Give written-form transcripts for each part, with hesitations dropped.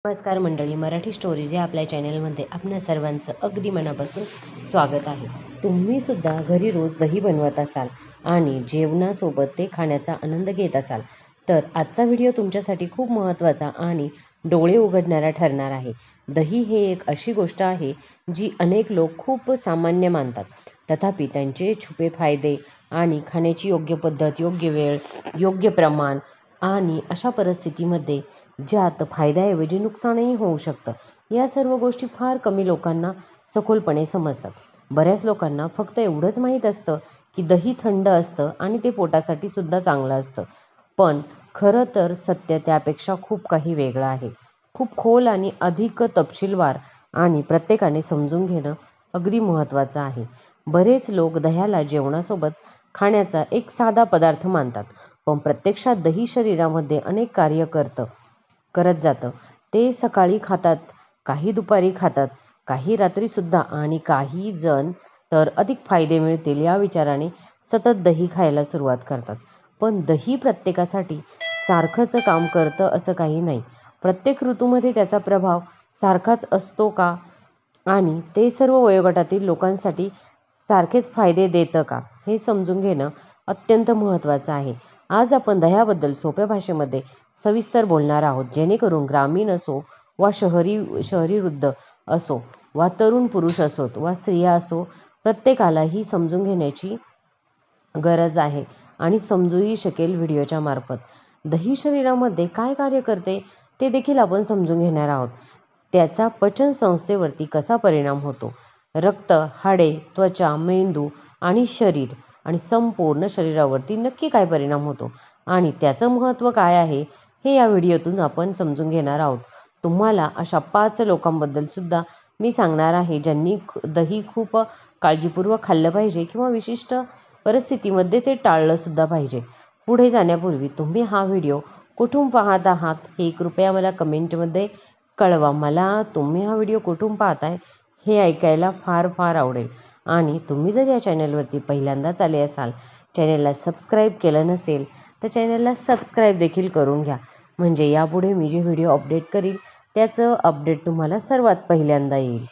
नमस्कार मंडळी, मराठी स्टोरीज या आपल्या चॅनलमध्ये आपणा सर्वांचं अगदी मनापासून स्वागत आहे. तुम्ही सुद्धा घरी रोज दही बनवत असाल आणि जेवणासोबत ते खाण्याचा आनंद घेत असाल तर आजचा व्हिडिओ तुमच्यासाठी खूप महत्त्वाचा आणि डोळे उघडणारा ठरणार आहे. दही हे एक अशी गोष्ट आहे जी अनेक लोक खूप सामान्य मानतात, तथापि त्यांचे छुपे फायदे आणि खाण्याची योग्य पद्धत, योग्य वेळ, योग्य प्रमाण आणि अशा परिस्थितीमध्ये ज्यात फायद्याऐवजी नुकसानही होऊ शकतं, या सर्व गोष्टी फार कमी लोकांना सखोलपणे समजतात. बऱ्याच लोकांना फक्त एवढंच माहीत असतं की दही थंड असतं आणि ते पोटासाठी सुद्धा चांगलं असतं. पण खरं तर सत्य त्यापेक्षा खूप काही वेगळं आहे. खूप खोल आणि अधिक तपशीलवार आणि प्रत्येकाने समजून घेणं अगदी महत्त्वाचं आहे. बरेच लोक दह्याला जेवणासोबत खाण्याचा एक साधा पदार्थ मानतात, पण प्रत्यक्षात दही शरीरामध्ये अनेक कार्य करत जातं. ते सकाळी खातात, काही दुपारी खातात, काही रात्रीसुद्धा आणि काही जण तर अधिक फायदे मिळतील या विचाराने सतत दही खायला सुरुवात करतात. पण दही प्रत्येकासाठी सारखंच काम करतं असं काही नाही. प्रत्येक ऋतूमध्ये त्याचा प्रभाव सारखाच असतो का? आणि ते सर्व वयोगटातील लोकांसाठी सारखेच फायदे देतं का? हे समजून घेणं अत्यंत महत्त्वाचं आहे. आज आपण दह्याबद्दल सोप्या भाषेमध्ये सविस्तर बोलणार आहोत, जेणेकरून ग्रामीण असो वा शहरी वृद्ध असो वा तरुण पुरुष असोत वा स्त्रिया असो, प्रत्येकाला ही समजून घेण्याची गरज आहे आणि समजूही शकेल व्हिडिओच्या मार्फत. दही शरीरामध्ये काय कार्य करते ते देखील आपण समजून घेणार आहोत. त्याचा पचन संस्थेवरती कसा परिणाम होतो, रक्त, हाडे, त्वचा, मेंदू आणि शरीर आणि संपूर्ण शरीरावरती नक्की काय परिणाम होतो आणि त्याचं महत्त्व काय आहे हे या व्हिडिओतून आपण समजून घेणार आहोत. तुम्हाला अशा 5 लोकांबद्दल सुद्धा मी सांगणार आहे ज्यांनी दही खूप काळजीपूर्वक खाल्लं पाहिजे किंवा विशिष्ट परिस्थितीमध्ये ते टाळलं सुद्धा पाहिजे. पुढे जाण्यापूर्वी तुम्ही हा व्हिडिओ कुठून पाहत आहात हे कृपया मला कमेंटमध्ये कळवा. मला तुम्ही हा व्हिडिओ कुठून पाहताय हे ऐकायला फार फार आवडेल. आणि तुम्ही जर या चॅनलवरती पहिल्यांदाच आले असाल, चॅनलला सबस्क्राईब केलं नसेल तर चॅनलला सबस्क्राईब देखील करून घ्या, म्हणजे यापुढे मी जे व्हिडिओ अपडेट करील त्याचं अपडेट तुम्हाला सर्वात पहिल्यांदा येईल.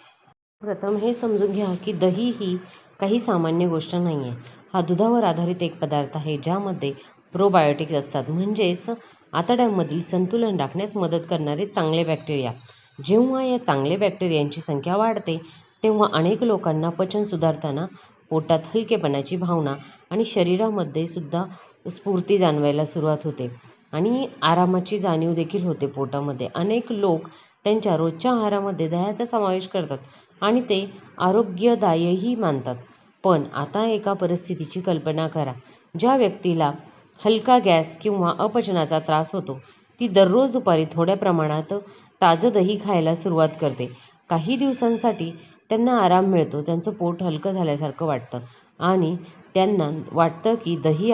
प्रथम हे समजून घ्या की दही ही काही सामान्य गोष्ट नाही आहे. हा दुधावर आधारित एक पदार्थ आहे ज्यामध्ये प्रोबायोटिक्स असतात, म्हणजेच आतड्यांमधील संतुलन राखण्यास मदत करणारे चांगले बॅक्टेरिया. जेव्हा या चांगल्या बॅक्टेरियांची संख्या वाढते तेव्हा अनेक लोकांना पचन सुधारताना पोटात हलकेपणाची भावना आणि शरीरामध्ये सुद्धा स्फूर्ती जाणवायला सुरुवात होते आणि आरामाची जाणीव देखील होते पोटामध्ये. अनेक लोक त्यांच्या रोजच्या आहारामध्ये दह्याचा समावेश करतात आणि ते आरोग्यदायीही मानतात. पण आता एका परिस्थितीची कल्पना करा, ज्या व्यक्तीला हलका गॅस किंवा अपचनाचा त्रास होतो, ती दररोज दुपारी थोड्या प्रमाणात ताजं दही खायला सुरुवात करते. काही दिवसांसाठी त्यांना आराम मिळतो, त्यांचं पोट हलकं झाल्यासारखं वाटतं आणि त्यांना वाटतं की दही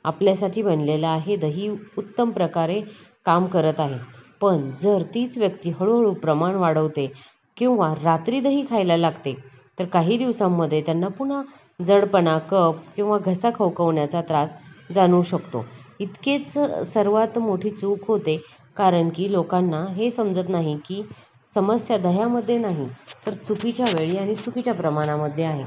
आपल्यासाठी बनलेलं आहे, दही उत्तम प्रकारे काम करत आहे. पण जर तीच व्यक्ती हळूहळू प्रमाण वाढवते किंवा रात्री दही खायला लागते तर काही दिवसांमध्ये त्यांना पुन्हा जडपणा, कफ किंवा घसा खवखवण्याचा त्रास जाणवू शकतो. इतकेच सर्वात मोठी चूक होते, कारण की लोकांना हे समजत नाही की समस्या दह्यामध्ये नाही तर चुकीच्या वेळी आणि चुकीच्या प्रमाणामध्ये आहे.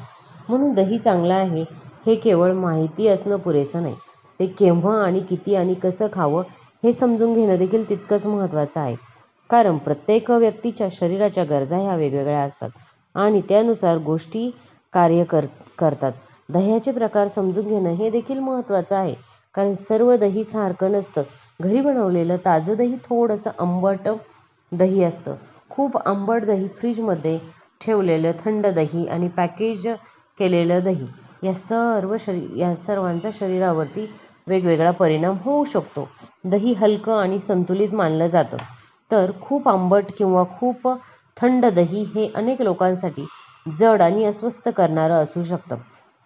म्हणून दही चांगलं आहे हे केवळ माहिती असणं पुरेसं नाही, ते केव्हा आणि किती आणि कसं खावं हे समजून घेणं देखील तितकंच महत्त्वाचं आहे. कारण प्रत्येक व्यक्तीच्या शरीराच्या गरजा ह्या वेगवेगळ्या असतात आणि त्यानुसार गोष्टी कार्य करतात. दह्याचे प्रकार समजून घेणं हे देखील महत्त्वाचं आहे, कारण सर्व दही सारखं नसतं. घरी बनवलेलं ताजं दही थोडंसं आंबट दही असतं. खूप आंबट दही, फ्रीजमध्ये ठेवलेलं थंड दही आणि पॅकेज केलेलं दही या सर्वांचा शरीरावरती वेगवेगळा परिणाम होऊ शकतो. दही हलकं आणि संतुलित मानलं जातं, तर खूप आंबट किंवा खूप थंड दही हे अनेक लोकांसाठी जड आणि अस्वस्थ करणारं असू शकतं.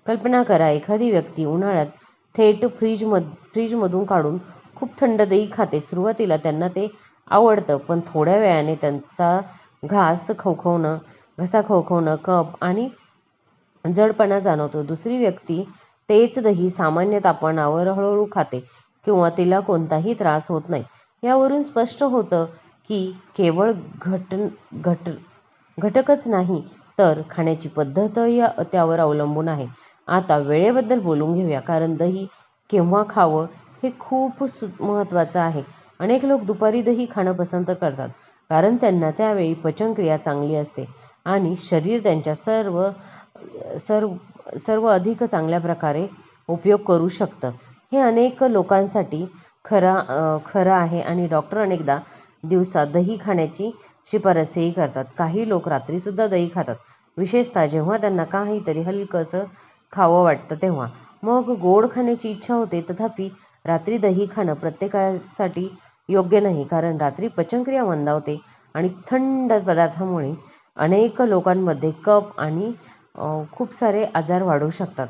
कल्पना करा, एखादी व्यक्ती उन्हाळ्यात थेट फ्रीजमधून काढून खूप थंड दही खाते. सुरुवातीला त्यांना ते आवडतं, पण थोड्या वेळाने त्यांचा घसा खवखवणं, कफ आणि जडपणा जाणवतो. दुसरी व्यक्ती तेच दही सामान्य तापमानावर हळूहळू खाते किंवा तिला कोणताही त्रास होत नाही. यावरून स्पष्ट होतं की केवळ घट घटकच नाही तर खाण्याची पद्धत त्यावर अवलंबून आहे. आता वेळेबद्दल बोलून घेऊया, कारण दही केव्हा खावं हे खूप महत्त्वाचं आहे. अनेक लोक दुपारी दही खाणं पसंत करतात, कारण त्यांना त्यावेळी पचनक्रिया चांगली असते आणि शरीर त्यांच्या सर्व सर्व अधिक चांगल्या प्रकारे उपयोग करू शकतं. हे अनेक लोकांसाठी खरं आहे आणि डॉक्टर अनेकदा दिवसात दही खाण्याची शिफारसही करतात. काही लोक रात्रीसुद्धा दही खातात, विशेषतः जेव्हा त्यांना काहीतरी हलकंसं खावं वाटतं तेव्हा. मग गोड खाण्याची इच्छा होते, तथापि रात्री दही खाणं प्रत्येकासाठी योग्य नाही, कारण रात्री पचनक्रिया मंदावते आणि थंड पदार्थामुळे अनेक लोकांमध्ये कफ आणि खूप सारे आजार वाढू शकतात.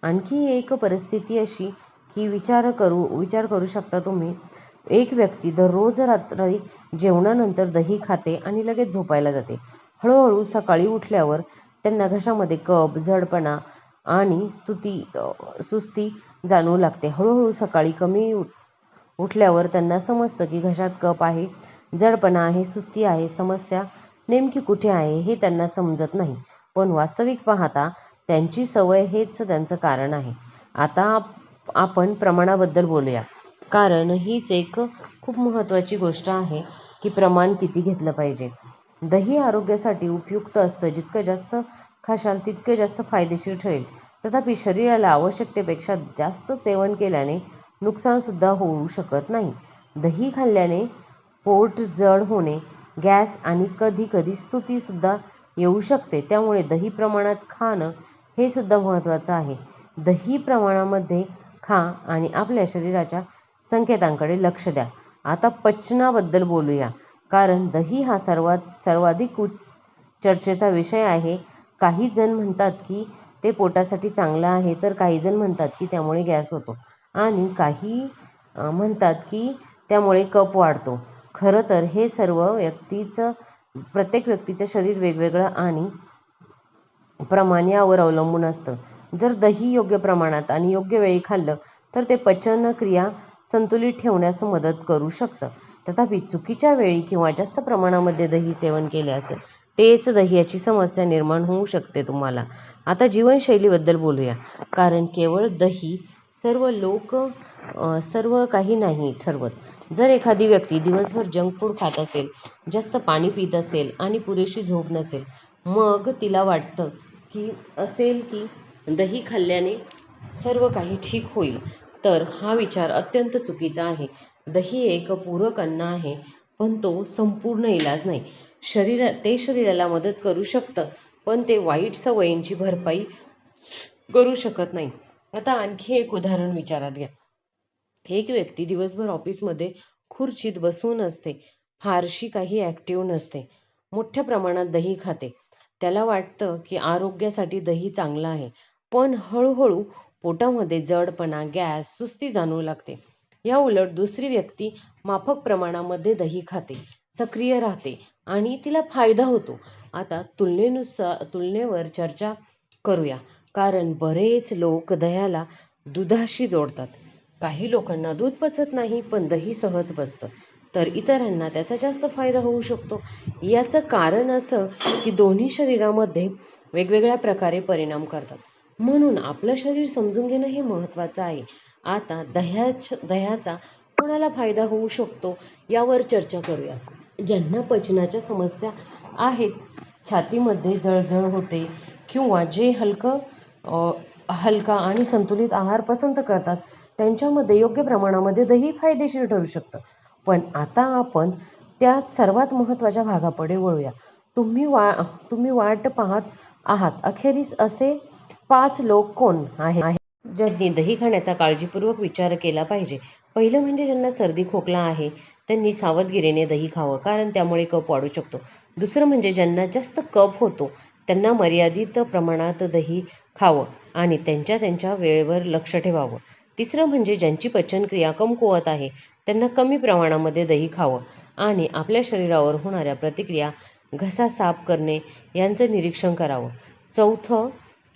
आणखी एक परिस्थिती अशी की विचार करू शकता तुम्ही. एक व्यक्ती दररोज रात्री जेवणानंतर दही खाते आणि लगेच झोपायला जाते. हळूहळू सकाळी उठल्यावर त्यांना घशामध्ये कफ, जडपणा आणि सुस्ती जाणवू लागते. हळूहळू सकाळी उठल्यावर त्यांना समजतं की घशात कफ आहे, जडपणा आहे, सुस्ती आहे. समस्या नेमकी कुठे आहे हे त्यांना समजत नाही, पण वास्तविक पाहता त्यांची सवय हेच त्यांचं कारण आहे. आता आपण प्रमाणाबद्दल बोलूया, कारण हीच एक खूप महत्त्वाची गोष्ट आहे की प्रमाण किती घेतलं पाहिजे. दही आरोग्यासाठी उपयुक्त असतं. जितकं जास्त खाशाल तितकं जास्त फायदेशीर ठरेल. तथापि शरीराला आवश्यकतेपेक्षा जास्त सेवन केल्याने नुकसानसुद्धा होऊ शकत नाही. दही खाल्ल्याने पोट जड होणे, गॅस आणि कधीकधी स्तुतीसुद्धा येऊ शकते. त्यामुळे दही प्रमाणात खाणं हे सुद्धा महत्त्वाचं आहे. दही प्रमाणामध्ये खा आणि आपल्या शरीराच्या संकेतांकडे लक्ष द्या. आता पचनाबद्दल बोलूया, कारण दही हा सर्वाधिक चर्चेचा विषय आहे. काही जण म्हणतात की ते पोटासाठी चांगलं आहे, तर काही जण म्हणतात की त्यामुळे गॅस होतो आणि काही म्हणतात की त्यामुळे कफ वाढतो. खरं तर हे प्रत्येक व्यक्तीचं शरीर वेगवेगळं आणि प्रमाण यावर अवलंबून असतं. जर दही योग्य प्रमाणात आणि योग्य वेळी खाल्लं तर ते पचन क्रिया संतुलित ठेवण्यास मदत करू शकतं. तथापि चुकीच्या वेळी किंवा जास्त प्रमाणामध्ये दही सेवन केल्यास तेच दह्याची समस्या निर्माण होऊ शकते तुम्हाला. आता जीवनशैलीबद्दल बोलूया, कारण केवळ दही सर्व काही नाही ठरवत. जर एखादी व्यक्ती दिवसभर जंक फूड खात असेल, जास्त पाणी पित असेल आणि पुरेशी झोप नसेल, मग तिला वाटतं की दही खाल्ल्याने सर्व काही ठीक होईल, तर हा विचार अत्यंत चुकीचा आहे. दही एक पूरक अन्न आहे, पण तो संपूर्ण इलाज नाही. शरीराला मदत करू शकतं, पण ते वाईट सवयींची भरपाई करू शकत नाही. आता आणखी एक उदाहरण विचारात घ्या. एक व्यक्ती दिवसभर ऑफिसमध्ये खुर्चीत बसून असते, फारशी काही ॲक्टिव्ह नसते, मोठ्या प्रमाणात दही खाते. त्याला वाटतं की आरोग्यासाठी दही चांगलं आहे, पण हळूहळू पोटामध्ये जडपणा, गॅस, सुस्ती जाणवू लागते. या उलट दुसरी व्यक्ती माफक प्रमाणामध्ये दही खाते, सक्रिय राहते आणि तिला फायदा होतो. आता तुलनेवर चर्चा करूया, कारण बरेच लोक दह्याला दुधाशी जोडतात. काही लोकांना दूध पचत नाही, पण दही सहज पचतं, तर इतरांना त्याचा जास्त फायदा होऊ शकतो. याचं कारण असं की दोन्ही शरीरामध्ये वेगवेगळ्या प्रकारे परिणाम करतात, म्हणून आपलं शरीर समजून घेणं हे महत्त्वाचं आहे. आता दह्याचा कोणाला फायदा होऊ शकतो यावर चर्चा करूया. ज्यांना पचनाच्या समस्या आहेत, छातीमध्ये जळजळ होते किंवा जे हलका आणि संतुलित आहार पसंत करतात, त्यांच्यामध्ये योग्य प्रमाणामध्ये दही फायदेशीर ठरू शकतं. पण आता आपण त्या सर्वात महत्त्वाच्या भागापुढे वळूया. तुम्ही वाट पाहत आहात. अखेरीस असे 5 लोक कोण आहेत ज्यांनी दही खाण्याचा काळजीपूर्वक विचार केला पाहिजे. पहिलं म्हणजे ज्यांना सर्दी खोकला आहे, त्यांनी सावधगिरीने दही खावं, कारण त्यामुळे कफ वाढू शकतो. दुसरं म्हणजे ज्यांना जास्त कफ होतो, त्यांना मर्यादित प्रमाणात दही खावं आणि त्यांच्या वेळेवर लक्ष ठेवावं. तिसरं म्हणजे ज्यांची पचनक्रिया कमकुवत आहे, त्यांना कमी प्रमाणामध्ये दही खावं आणि आपल्या शरीरावर होणाऱ्या प्रतिक्रिया, घसा साफ करणे यांचं निरीक्षण करावं. चौथं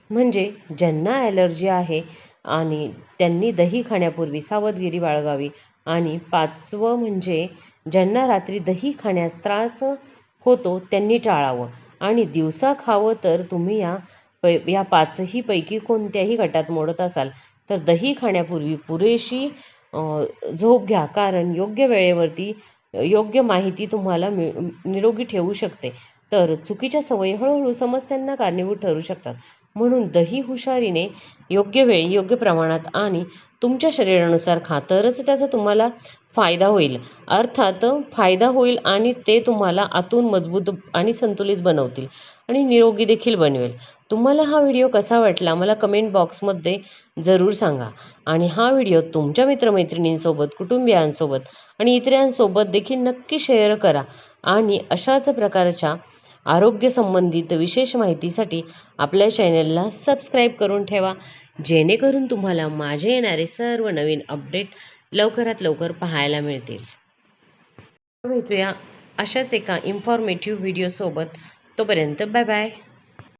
म्हणजे ज्यांना ॲलर्जी आहे आणि त्यांनी दही खाण्यापूर्वी सावधगिरी बाळगावी. आणि 5वं म्हणजे ज्यांना रात्री दही खाण्यास त्रास होतो त्यांनी टाळावं आणि दिवसा खावं. तर तुम्ही या पाचही पैकी कोणत्याही गटात मोडत असाल तर दही खाण्यापूर्वी पुरेशी झोप घ्या, कारण योग्य वेळेवरती योग्य माहिती तुम्हाला निरोगी ठेवू शकते. तर चुकीच्या सवयी हळूहळू समस्यांना कारणीभूत ठरू शकतात. म्हणून दही हुशारीने योग्य वेळी योग्य प्रमाणात आणि तुमच्या शरीरानुसार खा, तरच त्याचा तुम्हाला फायदा होईल. अर्थात फायदा होईल आणि ते तुम्हाला आतून मजबूत आणि संतुलित बनवतील आणि निरोगी देखील बनवेल. तुम्हाला हा व्हिडिओ कसा वाटला मला कमेंट बॉक्समध्ये जरूर सांगा आणि हा व्हिडिओ तुमच्या मित्रमैत्रिणींसोबत, कुटुंबियांसोबत आणि इतरांसोबत देखील नक्की शेअर करा आणि अशाच प्रकारच्या आरोग्य संबंधित विशेष माहितीसाठी आपल्या चॅनलला सबस्क्राईब करून ठेवा, जेणेकरून तुम्हाला माझे येणारे सर्व नवीन अपडेट लवकरात लवकर पाहायला मिळतील. भेटूया अशाच एका इन्फॉर्मेटिव्ह व्हिडिओसोबत. तोपर्यंत बाय बाय.